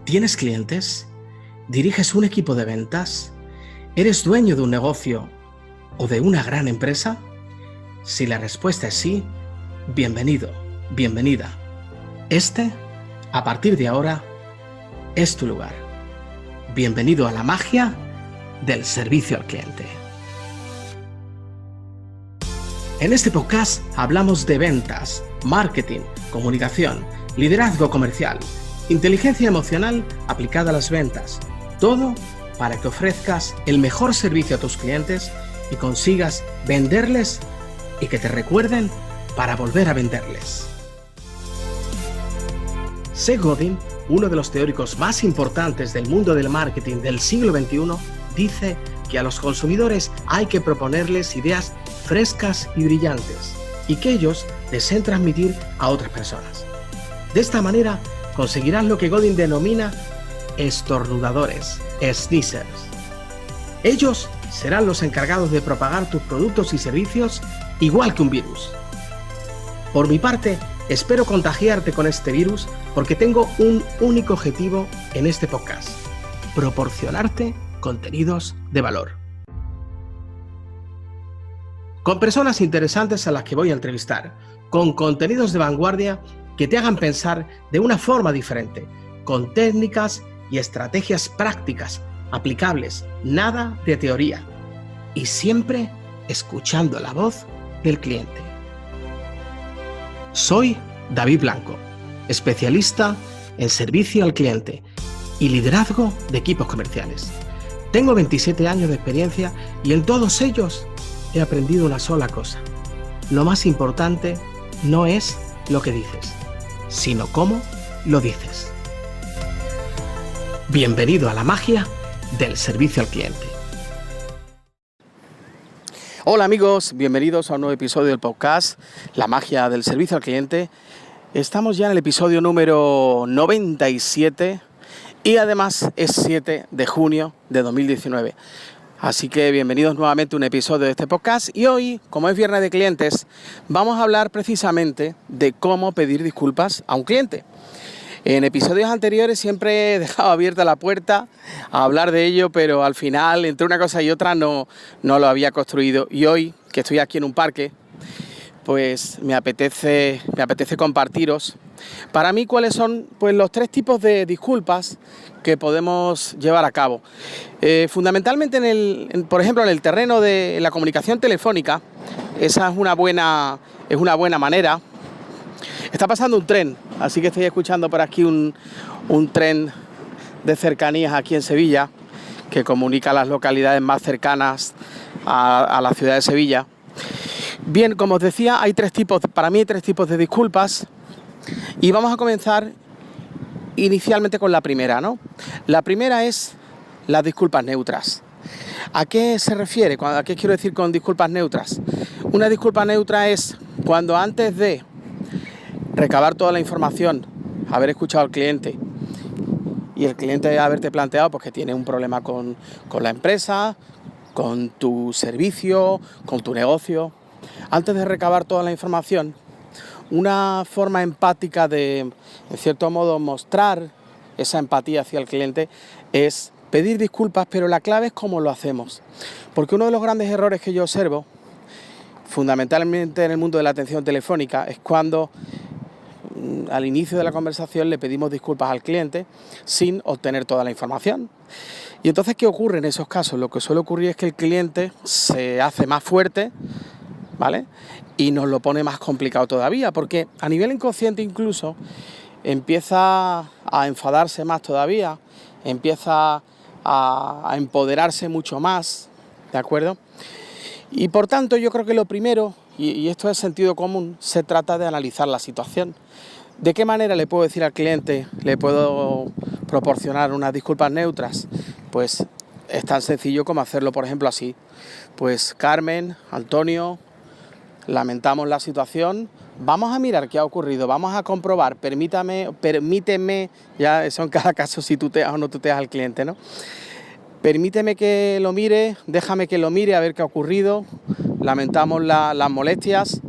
¿Tienes clientes? ¿Diriges un equipo de ventas? ¿Eres dueño de un negocio o de una gran empresa? Si la respuesta es sí, bienvenido, bienvenida. A partir de ahora, es tu lugar. Bienvenido a la magia del servicio al cliente. En este podcast hablamos de ventas, marketing, comunicación, liderazgo comercial, inteligencia emocional aplicada a las ventas. Todo para que ofrezcas el mejor servicio a tus clientes y consigas venderles y que te recuerden para volver a venderles. Seth Godin, uno de los teóricos más importantes del mundo del marketing del siglo XXI, dice que a los consumidores hay que proponerles ideas frescas y brillantes y que ellos deseen transmitir a otras personas. De esta manera conseguirás lo que Godin denomina estornudadores, sneezers. Ellos serán los encargados de propagar tus productos y servicios igual que un virus. Por mi parte, espero contagiarte con este virus porque tengo un único objetivo en este podcast: proporcionarte contenidos de valor. Con personas interesantes a las que voy a entrevistar, con contenidos de vanguardia que te hagan pensar de una forma diferente, con técnicas y estrategias prácticas, aplicables, nada de teoría, y siempre escuchando la voz del cliente. Soy David Blanco, especialista en servicio al cliente y liderazgo de equipos comerciales. Tengo 27 años de experiencia y en todos ellos he aprendido una sola cosa: lo más importante no es lo que dices, sino cómo lo dices. Bienvenido a la magia del servicio al cliente. Hola amigos, bienvenidos a un nuevo episodio del podcast La magia del servicio al cliente. Estamos ya en el episodio número 97 y además es 7 de junio de 2019. Así que bienvenidos nuevamente a un episodio de este podcast y hoy, como es viernes de clientes, vamos a hablar precisamente de cómo pedir disculpas a un cliente. En episodios anteriores siempre he dejado abierta la puerta a hablar de ello, pero al final, entre una cosa y otra, no lo había construido. Y hoy, que estoy aquí en un parque, pues me apetece compartiros para mí cuáles son pues los 3 tipos de disculpas que podemos llevar a cabo. Fundamentalmente, por ejemplo, en el terreno de la comunicación telefónica, esa es una buena manera. Está pasando un tren, así que estoy escuchando por aquí un tren de cercanías aquí en Sevilla, que comunica las localidades más cercanas a la ciudad de Sevilla. Bien, como os decía, para mí hay 3 tipos de disculpas y vamos a comenzar inicialmente con la primera, ¿no? La primera es las disculpas neutras. ¿A qué se refiere? ¿A qué quiero decir con disculpas neutras? Una disculpa neutra es cuando antes de recabar toda la información, haber escuchado al cliente y el cliente haberte planteado pues, que tiene un problema con la empresa, con tu servicio, con tu negocio. Antes de recabar toda la información, una forma empática de, en cierto modo, mostrar esa empatía hacia el cliente es pedir disculpas, pero la clave es cómo lo hacemos. Porque uno de los grandes errores que yo observo, fundamentalmente en el mundo de la atención telefónica, es cuando al inicio de la conversación le pedimos disculpas al cliente sin obtener toda la información. Y entonces, ¿qué ocurre en esos casos? Lo que suele ocurrir es que el cliente se hace más fuerte, ¿vale? Y nos lo pone más complicado todavía, porque a nivel inconsciente incluso empieza a enfadarse más todavía, empieza a empoderarse mucho más, ¿de acuerdo? Y por tanto yo creo que lo primero, y esto es sentido común, se trata de analizar la situación. ¿De qué manera le puedo decir al cliente, le puedo proporcionar unas disculpas neutras? Pues es tan sencillo como hacerlo, por ejemplo, así. Pues Carmen, Antonio, lamentamos la situación, vamos a mirar qué ha ocurrido, vamos a comprobar, permíteme, ya eso en cada caso si tuteas o no tuteas al cliente, ¿no? Permíteme que lo mire, déjame que lo mire a ver qué ha ocurrido, lamentamos las molestias.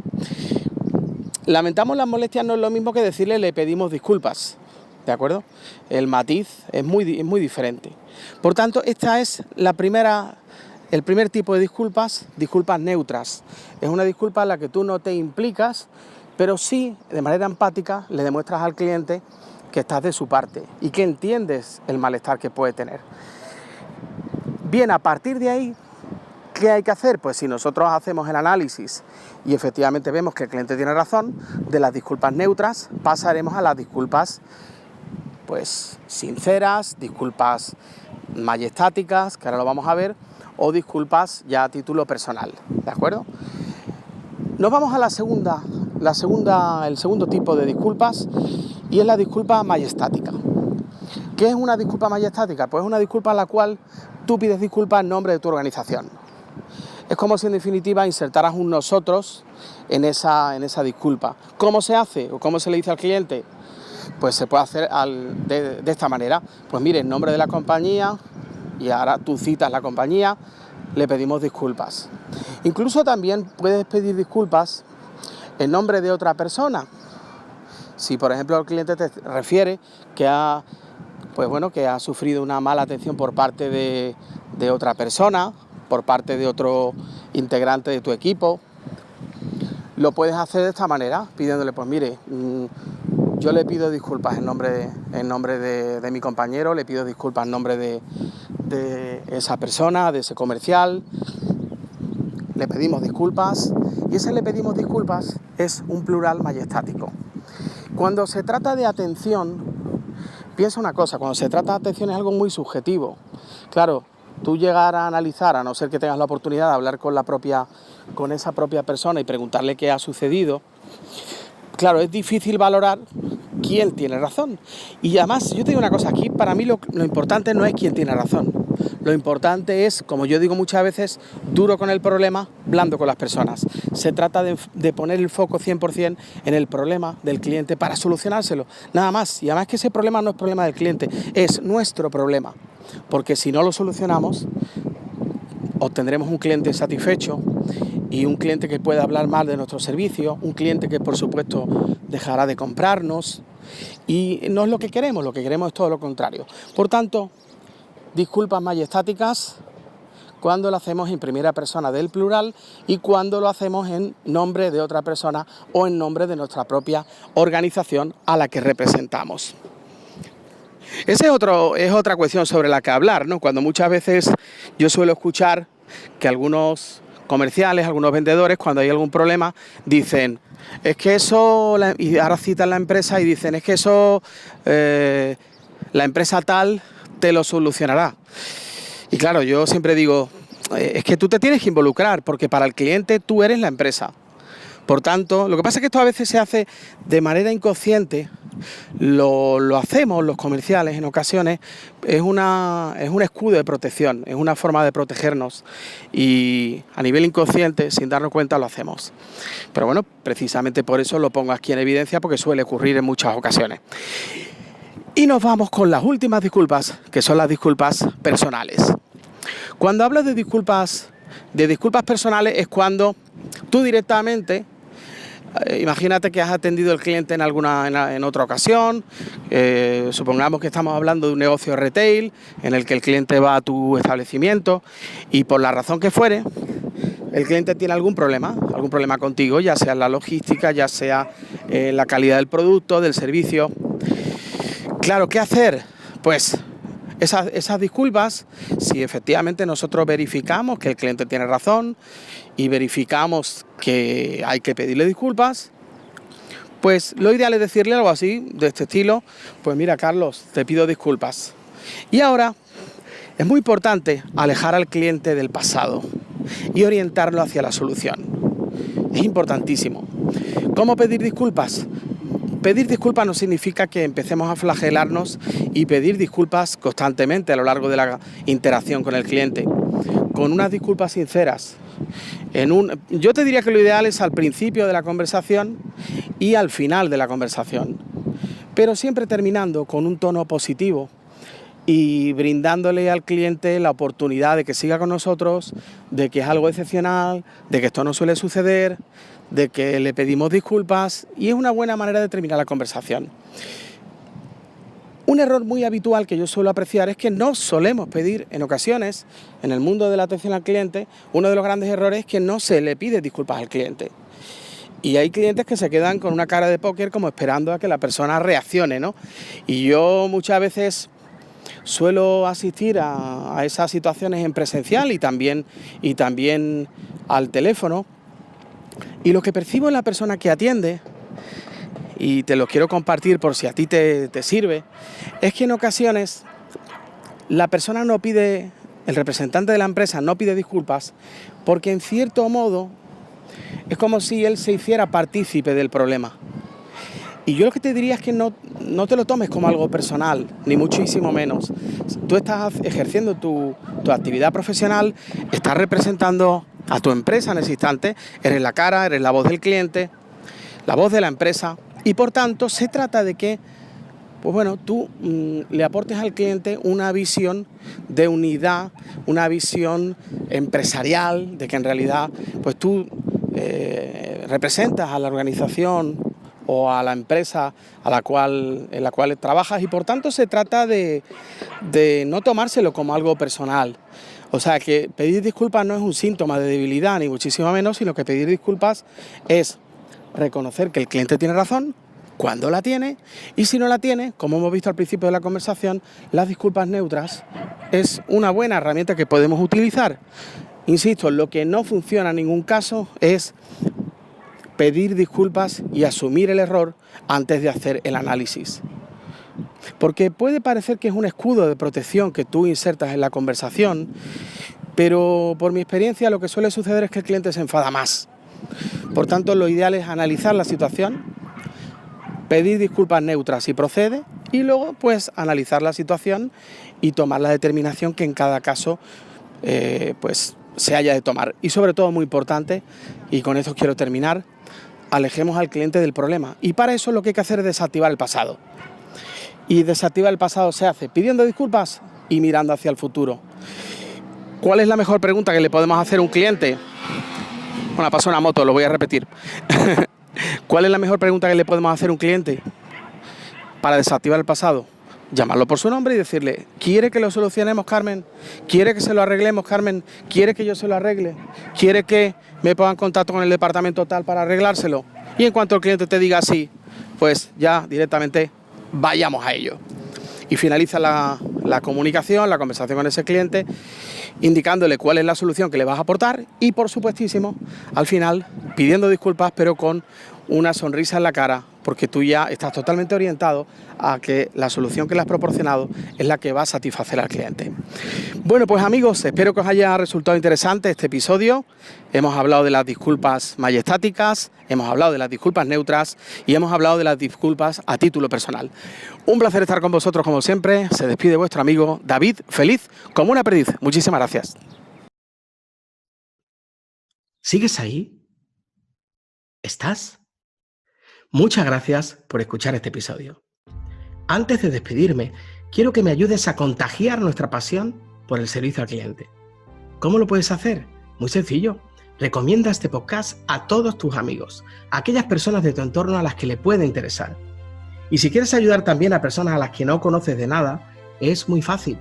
Lamentamos las molestias no es lo mismo que decirle le pedimos disculpas, ¿de acuerdo? El matiz es muy diferente. Por tanto, esta es el primer tipo de disculpas neutras. Es una disculpa en la que tú no te implicas, pero sí, de manera empática, le demuestras al cliente que estás de su parte y que entiendes el malestar que puede tener. Bien, a partir de ahí, ¿qué hay que hacer? Pues si nosotros hacemos el análisis y efectivamente vemos que el cliente tiene razón, de las disculpas neutras pasaremos a las disculpas pues sinceras, disculpas majestáticas, que ahora lo vamos a ver, o disculpas ya a título personal, ¿de acuerdo? Nos vamos a el segundo tipo de disculpas, y es la disculpa majestática. ¿Qué es una disculpa majestática? Pues es una disculpa en la cual tú pides disculpas en nombre de tu organización. Es como si en definitiva insertaras un nosotros en esa disculpa. ¿Cómo se hace o cómo se le dice al cliente? Pues se puede hacer de esta manera. Pues mire, en nombre de la compañía, y ahora tú citas la compañía, le pedimos disculpas. Incluso también puedes pedir disculpas en nombre de otra persona. Si por ejemplo el cliente te refiere que ha sufrido una mala atención por parte de otra persona, por parte de otro integrante de tu equipo, lo puedes hacer de esta manera, pidiéndole, pues mire, yo le pido disculpas en nombre de mi compañero, le pido disculpas en nombre de esa persona, de ese comercial, le pedimos disculpas, y ese le pedimos disculpas es un plural majestático. Cuando se trata de atención, piensa una cosa, cuando se trata de atención es algo muy subjetivo. Claro, tú llegar a analizar, a no ser que tengas la oportunidad de hablar con esa propia persona y preguntarle qué ha sucedido, claro, es difícil valorar quién tiene razón. Y además, yo te digo una cosa, aquí para mí lo importante no es quién tiene razón. Lo importante es, como yo digo muchas veces, duro con el problema, blando con las personas. Se trata de poner el foco 100% en el problema del cliente para solucionárselo, nada más. Y además que ese problema no es problema del cliente, es nuestro problema. Porque si no lo solucionamos, obtendremos un cliente satisfecho y un cliente que pueda hablar mal de nuestro servicio, un cliente que por supuesto dejará de comprarnos, y no es lo que queremos es todo lo contrario. Por tanto, disculpas majestáticas cuando lo hacemos en primera persona del plural y cuando lo hacemos en nombre de otra persona o en nombre de nuestra propia organización a la que representamos. Esa es otra cuestión sobre la que hablar, ¿no? Cuando muchas veces yo suelo escuchar que algunos comerciales, algunos vendedores, cuando hay algún problema, dicen, es que eso, y ahora citan la empresa y dicen, es que eso, la empresa tal te lo solucionará. Y claro, yo siempre digo, es que tú te tienes que involucrar, porque para el cliente tú eres la empresa. Por tanto, lo que pasa es que esto a veces se hace de manera inconsciente, lo hacemos los comerciales en ocasiones, es un escudo de protección, es una forma de protegernos y a nivel inconsciente, sin darnos cuenta, lo hacemos. Pero bueno, precisamente por eso lo pongo aquí en evidencia, porque suele ocurrir en muchas ocasiones. Y nos vamos con las últimas disculpas, que son las disculpas personales. Cuando hablo de disculpas personales es cuando tú directamente, imagínate que has atendido al cliente en otra ocasión, supongamos que estamos hablando de un negocio retail en el que el cliente va a tu establecimiento y por la razón que fuere, el cliente tiene algún problema contigo, ya sea en la logística, ya sea en la calidad del producto, del servicio. Claro, ¿qué hacer? Pues esas disculpas, si efectivamente nosotros verificamos que el cliente tiene razón y verificamos que hay que pedirle disculpas, pues lo ideal es decirle algo así, de este estilo, pues mira Carlos, te pido disculpas. Y ahora es muy importante alejar al cliente del pasado y orientarlo hacia la solución. Es importantísimo. ¿Cómo pedir disculpas? Pedir disculpas no significa que empecemos a flagelarnos y pedir disculpas constantemente a lo largo de la interacción con el cliente. Con unas disculpas sinceras. Yo te diría que lo ideal es al principio de la conversación y al final de la conversación. Pero siempre terminando con un tono positivo y brindándole al cliente la oportunidad de que siga con nosotros, de que es algo excepcional, de que esto no suele suceder, de que le pedimos disculpas, y es una buena manera de terminar la conversación. Un error muy habitual que yo suelo apreciar es que no solemos pedir, en ocasiones, en el mundo de la atención al cliente, uno de los grandes errores es que no se le pide disculpas al cliente. Y hay clientes que se quedan con una cara de póker como esperando a que la persona reaccione, ¿no? Y yo muchas veces suelo asistir a esas situaciones en presencial y también al teléfono. Y lo que percibo en la persona que atiende, y te lo quiero compartir por si a ti te sirve, es que en ocasiones la persona no pide, el representante de la empresa no pide disculpas porque en cierto modo es como si él se hiciera partícipe del problema. Y yo lo que te diría es que no te lo tomes como algo personal, ni muchísimo menos. Tú estás ejerciendo tu actividad profesional, estás representando a tu empresa en ese instante, eres la cara, eres la voz del cliente, la voz de la empresa, y por tanto se trata de que tú le aportes al cliente una visión de unidad, una visión empresarial, de que en realidad pues tú representas a la organización o a la empresa en la cual trabajas, y por tanto se trata de no tomárselo como algo personal. O sea, que pedir disculpas no es un síntoma de debilidad, ni muchísimo menos, sino que pedir disculpas es reconocer que el cliente tiene razón cuando la tiene, y si no la tiene, como hemos visto al principio de la conversación, las disculpas neutras es una buena herramienta que podemos utilizar. Insisto, lo que no funciona en ningún caso es pedir disculpas y asumir el error antes de hacer el análisis. Porque puede parecer que es un escudo de protección que tú insertas en la conversación, pero por mi experiencia lo que suele suceder es que el cliente se enfada más. Por tanto, lo ideal es analizar la situación, pedir disculpas neutras si procede, y luego pues analizar la situación y tomar la determinación que en cada caso se haya de tomar. Y sobre todo, muy importante, y con esto quiero terminar, alejemos al cliente del problema. Y para eso lo que hay que hacer es desactivar el pasado. Y desactivar el pasado se hace pidiendo disculpas y mirando hacia el futuro. ¿Cuál es la mejor pregunta que le podemos hacer a un cliente? Bueno, pasó una moto, lo voy a repetir. ¿Cuál es la mejor pregunta que le podemos hacer a un cliente para desactivar el pasado? Llamarlo por su nombre y decirle: ¿quiere que lo solucionemos, Carmen? ¿Quiere que se lo arreglemos, Carmen? ¿Quiere que yo se lo arregle? ¿Quiere que me ponga en contacto con el departamento tal para arreglárselo? Y en cuanto el cliente te diga sí, pues ya directamente vayamos a ello. Y finaliza la comunicación, la conversación con ese cliente, indicándole cuál es la solución que le vas a aportar y, por supuestísimo, al final pidiendo disculpas, pero con una sonrisa en la cara, porque tú ya estás totalmente orientado a que la solución que le has proporcionado es la que va a satisfacer al cliente. Bueno, pues amigos, espero que os haya resultado interesante este episodio. Hemos hablado de las disculpas majestáticas, hemos hablado de las disculpas neutras y hemos hablado de las disculpas a título personal. Un placer estar con vosotros como siempre. Se despide vuestro amigo David, feliz como una perdiz. Muchísimas gracias. ¿Sigues ahí? ¿Estás? Muchas gracias por escuchar este episodio. Antes de despedirme, quiero que me ayudes a contagiar nuestra pasión por el servicio al cliente. ¿Cómo lo puedes hacer? Muy sencillo. Recomienda este podcast a todos tus amigos, a aquellas personas de tu entorno a las que le puede interesar. Y si quieres ayudar también a personas a las que no conoces de nada, es muy fácil.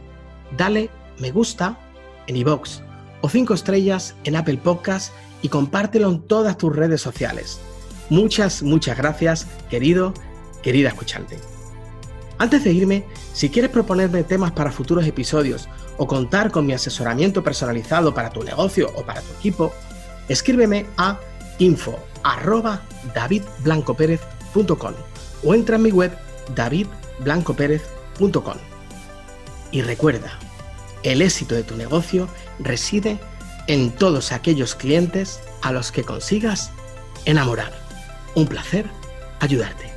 Dale me gusta en iVoox o 5 estrellas en Apple Podcasts y compártelo en todas tus redes sociales. Muchas gracias, querida escuchante. Antes de irme, si quieres proponerme temas para futuros episodios o contar con mi asesoramiento personalizado para tu negocio o para tu equipo, escríbeme a info@davidblancoperez.com o entra en mi web davidblancoperez.com. Y recuerda, el éxito de tu negocio reside en todos aquellos clientes a los que consigas enamorar. Un placer ayudarte.